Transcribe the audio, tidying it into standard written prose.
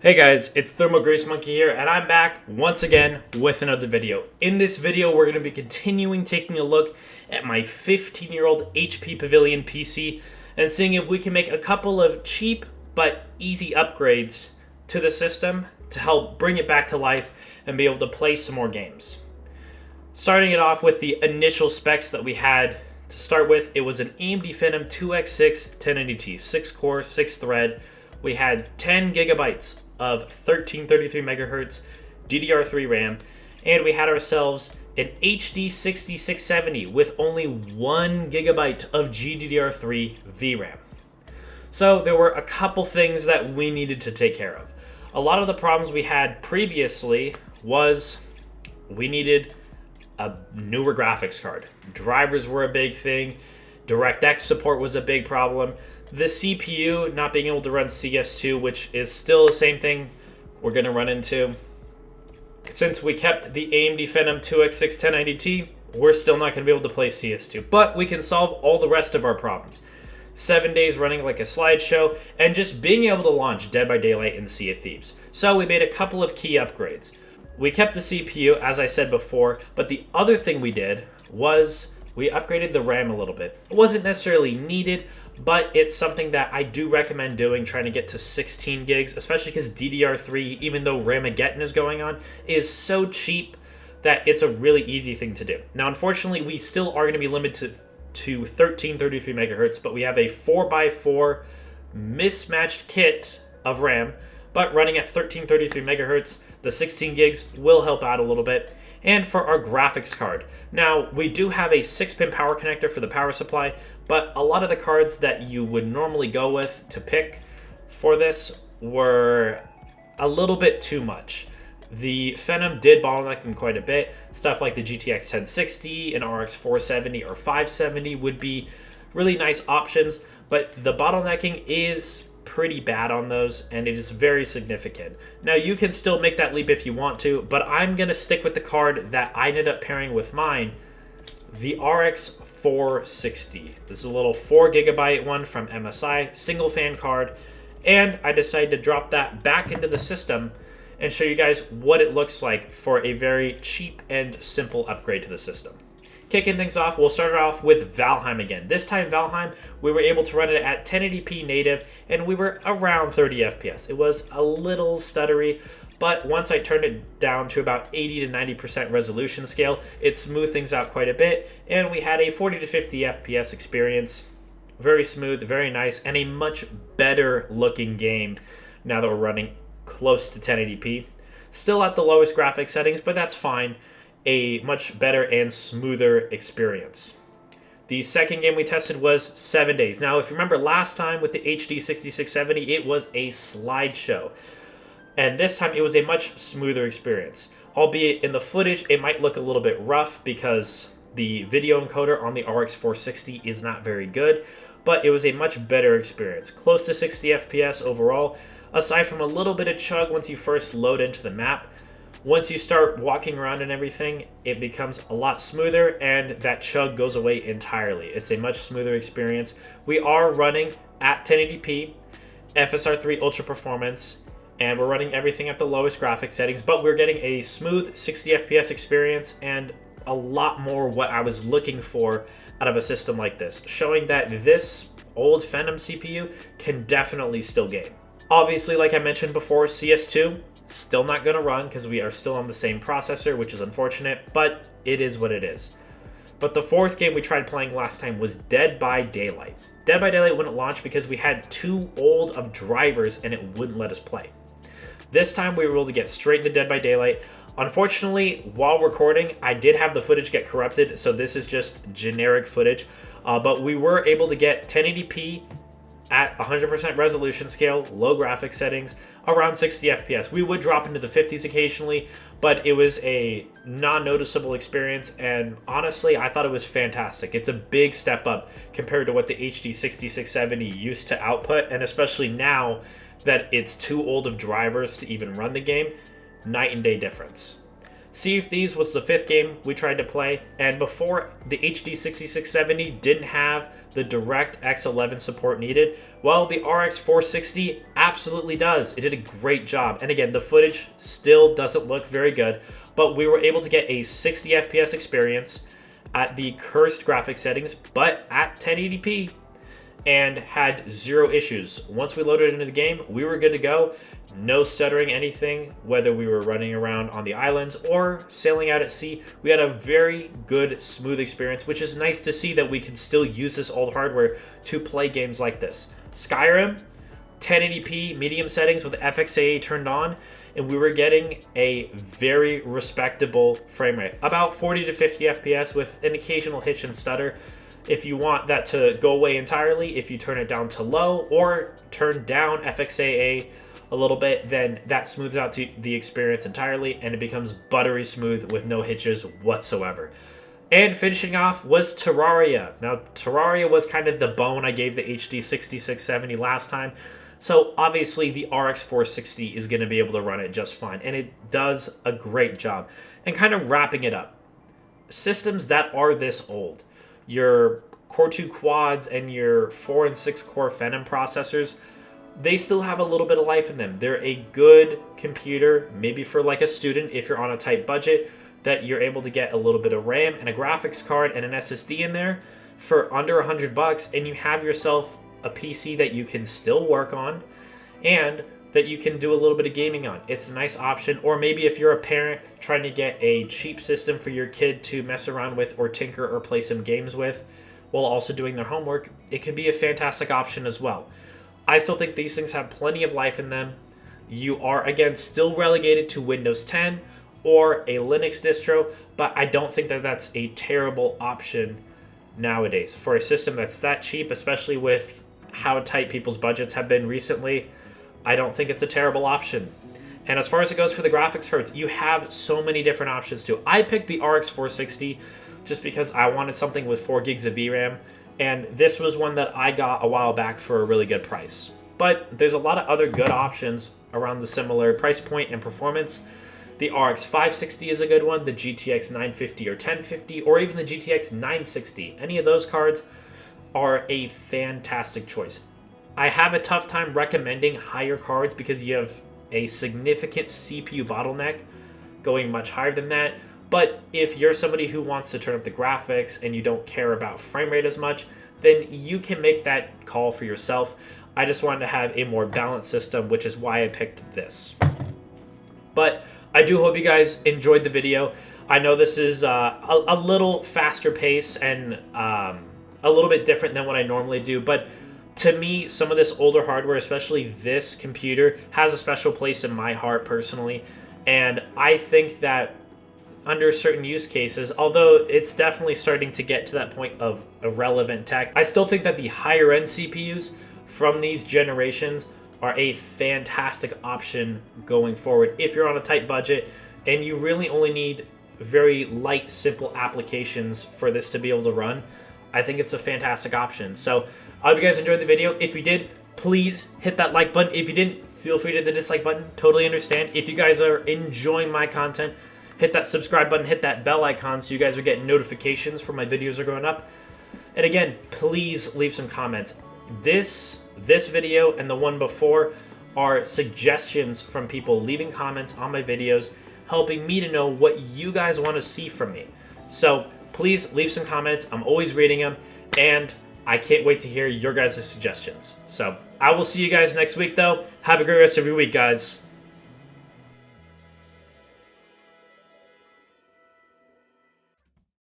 Hey guys, it's Thermal Grace Monkey here, and I'm back once again with another video. In this video, we're going to be continuing taking a look at my 15-year-old HP Pavilion PC and seeing if we can make a couple of cheap but easy upgrades to the system to help bring it back to life and be able to play some more games. Starting it off with the initial specs that we had to start with, it was an AMD Phenom 2x6 1080T, 6-core, 6-thread. We had 10 gigabytes of 1333 megahertz DDR3 RAM, and we had ourselves an HD 6670 with only 1 gigabyte of GDDR3 VRAM. So there were a couple things that we needed to take care of. A lot of the problems we had previously was we needed a newer graphics card. Drivers were a big thing. DirectX support was a big problem. The CPU not being able to run CS2, which is still the same thing we're going to run into. Since we kept the AMD Phenom 2x6 1090T, we're still not going to be able to play CS2. But we can solve all the rest of our problems. 7 days running like a slideshow, and just being able to launch Dead by Daylight and Sea of Thieves. So we made a couple of key upgrades. We kept the CPU, as I said before, but the other thing we did was we upgraded the RAM a little bit. It wasn't necessarily needed, but it's something that I do recommend doing, trying to get to 16 gigs, especially because DDR3, even though Ramageddon is going on, is so cheap that it's a really easy thing to do. Now, unfortunately, we still are going to be limited to 1333 megahertz, but we have a 4x4 mismatched kit of RAM, but running at 1333 megahertz, the 16 gigs will help out a little bit. And for our graphics card, now we do have a 6-pin power connector for the power supply, but a lot of the cards that you would normally go with to pick for this were a little bit too much. The Phenom did bottleneck them quite a bit. Stuff like the GTX 1060 and RX 470 or 570 would be really nice options, but the bottlenecking is pretty bad on those, and it is very significant. Now, you can still make that leap if you want to, but I'm going to stick with the card that I ended up pairing with mine, the RX 460. This is a little 4 gigabyte one from MSI, single fan card, and I decided to drop that back into the system and show you guys what it looks like for a very cheap and simple upgrade to the system. Kicking things off, we'll start it off with Valheim again. This time, Valheim, we were able to run it at 1080p native, and we were around 30 FPS. It was a little stuttery, but once I turned it down to about 80 to 90% resolution scale, it smoothed things out quite a bit, and we had a 40 to 50 FPS experience. Very smooth, very nice, and a much better looking game now that we're running close to 1080p. Still at the lowest graphics settings, but that's fine. A much better and smoother experience. The second game we tested was 7 days. Now, if you remember last time with the HD 6670, it was a slideshow. And this time it was a much smoother experience. Albeit in the footage, it might look a little bit rough because the video encoder on the RX 460 is not very good, but it was a much better experience. Close to 60 FPS overall, aside from a little bit of chug once you first load into the map. Once you start walking around and everything, it becomes a lot smoother, and that chug goes away entirely. It's a much smoother experience. We are running at 1080p, FSR3 Ultra Performance, and we're running everything at the lowest graphics settings, but we're getting a smooth 60 FPS experience and a lot more what I was looking for out of a system like this, showing that this old Phenom CPU can definitely still game. Obviously, like I mentioned before, CS2, still not going to run because we are still on the same processor, which is unfortunate, but it is what it is. But the fourth game we tried playing last time was Dead by Daylight. Dead by Daylight wouldn't launch because we had too old of drivers and it wouldn't let us play. This time we were able to get straight into Dead by Daylight. Unfortunately, while recording, I did have the footage get corrupted, so this is just generic footage. But we were able to get 1080p at 100% resolution scale, low graphics settings, around 60 FPS. We would drop into the 50s occasionally, but it was a non-noticeable experience, and honestly, I thought it was fantastic. It's a big step up compared to what the HD 6670 used to output, and especially now that it's too old of drivers to even run the game, night and day difference. Sea of Thieves was the 5th game we tried to play, and before the HD 6670 didn't have the DirectX 11 support needed, well, the RX 460 absolutely does. It did a great job. And again, the footage still doesn't look very good, but we were able to get a 60 FPS experience at the cursed graphic settings, but at 1080p, and had 0 issues. Once we loaded into the game, we were good to go. No stuttering anything, whether we were running around on the islands or sailing out at sea. We had a very good, smooth experience, which is nice to see that we can still use this old hardware to play games like this. Skyrim, 1080p medium settings with FXAA turned on, and we were getting a very respectable frame rate, about 40 to 50 FPS with an occasional hitch and stutter. If you want that to go away entirely, if you turn it down to low or turn down FXAA a little bit, then that smooths out the experience entirely and it becomes buttery smooth with no hitches whatsoever. And finishing off was Terraria. Now, Terraria was kind of the bone I gave the HD 6670 last time. So obviously the RX 460 is going to be able to run it just fine. And it does a great job. And kind of wrapping it up, systems that are this old, your Core 2 quads and your 4 and 6 core Phenom processors, they still have a little bit of life in them. They're a good computer, maybe for like a student if you're on a tight budget, that you're able to get a little bit of RAM and a graphics card and an SSD in there for under $100, and you have yourself a PC that you can still work on and that you can do a little bit of gaming on. It's a nice option. Or maybe if you're a parent trying to get a cheap system for your kid to mess around with or tinker or play some games with while also doing their homework, it could be a fantastic option as well. I still think these things have plenty of life in them. You are, again, still relegated to Windows 10 or a Linux distro, but I don't think that that's a terrible option nowadays. For a system that's that cheap, especially with how tight people's budgets have been recently, I don't think it's a terrible option. And as far as it goes for the graphics cards, you have so many different options too. I picked the RX 460 just because I wanted something with 4 gigs of VRAM, and this was one that I got a while back for a really good price. But there's a lot of other good options around the similar price point and performance. The RX 560 is a good one, the GTX 950 or 1050, or even the GTX 960. Any of those cards are a fantastic choice. I have a tough time recommending higher cards because you have a significant CPU bottleneck going much higher than that. But if you're somebody who wants to turn up the graphics and you don't care about frame rate as much, then you can make that call for yourself. I just wanted to have a more balanced system, which is why I picked this. But I do hope you guys enjoyed the video. I know this is a little faster pace and a little bit different than what I normally do, but to me, some of this older hardware, especially this computer, has a special place in my heart personally. And I think that under certain use cases, although it's definitely starting to get to that point of irrelevant tech, I still think that the higher end CPUs from these generations are a fantastic option going forward if you're on a tight budget and you really only need very light, simple applications for this to be able to run. I think it's a fantastic option. So I hope you guys enjoyed the video. If you did, please hit that like button. If you didn't, feel free to hit the dislike button. Totally understand. If you guys are enjoying my content, hit that subscribe button, hit that bell icon so you guys are getting notifications for my videos are going up. And again, please leave some comments. This video and the one before are suggestions from people leaving comments on my videos, helping me to know what you guys want to see from me. So please leave some comments. I'm always reading them, and I can't wait to hear your guys' suggestions. So I will see you guys next week, though. Have a great rest of your week, guys.